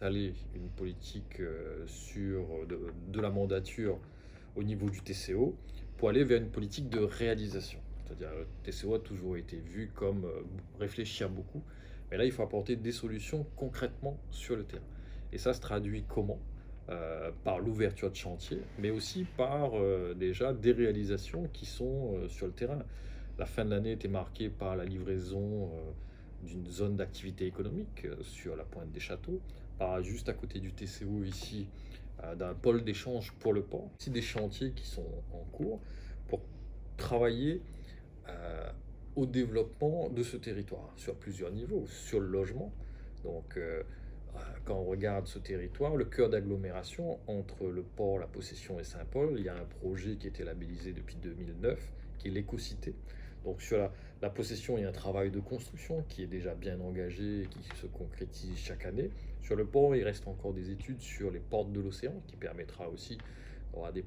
Installer une politique de la mandature au niveau du TCO pour aller vers une politique de réalisation. C'est-à-dire le TCO a toujours été vu comme réfléchir beaucoup, mais là il faut apporter des solutions concrètement sur le terrain. Et ça se traduit comment? Par l'ouverture de chantier, mais aussi par déjà des réalisations qui sont sur le terrain. La fin de l'année était marquée par la livraison d'une zone d'activité économique sur la pointe des Châteaux, juste à côté du TCO ici, d'un pôle d'échange pour le port. C'est des chantiers qui sont en cours pour travailler euh, au développement de ce territoire sur plusieurs niveaux, sur le logement. Donc, quand on regarde ce territoire, le cœur d'agglomération entre le port, la Possession et Saint-Paul, il y a un projet qui a été labellisé depuis 2009, qui est l'écocité. Donc, sur la Possession, il y a un travail de construction qui est déjà bien engagé et qui se concrétise chaque année. Sur le port, il reste encore des études sur les portes de l'océan qui permettra aussi d'avoir des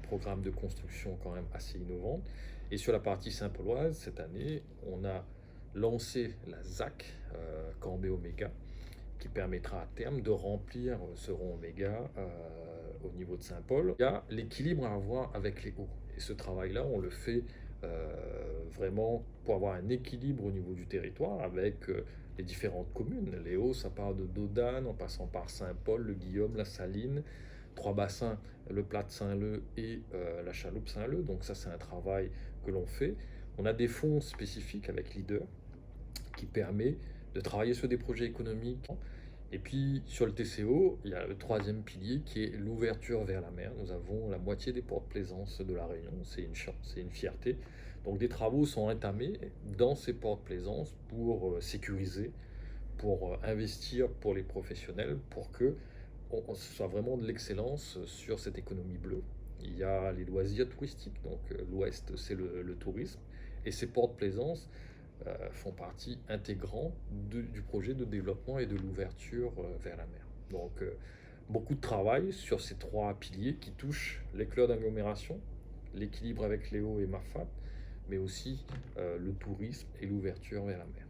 programmes de construction quand même assez innovants. Et sur la partie Saint-Pauloise, cette année, on a lancé la ZAC Cambé Oméga, qui permettra à terme de remplir ce rond Oméga au niveau de Saint-Paul. Il y a l'équilibre à avoir avec les hauts. Et ce travail-là, on le fait vraiment pour avoir un équilibre au niveau du territoire avec les différentes communes. Les hauts, ça part de Dodane en passant par Saint-Paul, le Guillaume, la Saline, Trois Bassins, le Plat de Saint-Leu et la Chaloupe Saint-Leu. Donc ça, c'est un travail que l'on fait. On a des fonds spécifiques avec Leader qui permet de travailler sur des projets économiques. Et puis sur le TCO, il y a le troisième pilier qui est l'ouverture vers la mer. Nous avons la moitié des ports de plaisance de la Réunion, c'est une chance, c'est une fierté. Donc des travaux sont entamés dans ces ports de plaisance pour sécuriser, pour investir pour les professionnels, pour que ce soit vraiment de l'excellence sur cette économie bleue. Il y a les loisirs touristiques, donc l'Ouest, c'est le tourisme, et ces ports de plaisance font partie intégrante du projet de développement et de l'ouverture vers la mer. Donc, beaucoup de travail sur ces trois piliers qui touchent les clubs d'agglomération, l'équilibre avec Léo et Mafat, mais aussi le tourisme et l'ouverture vers la mer.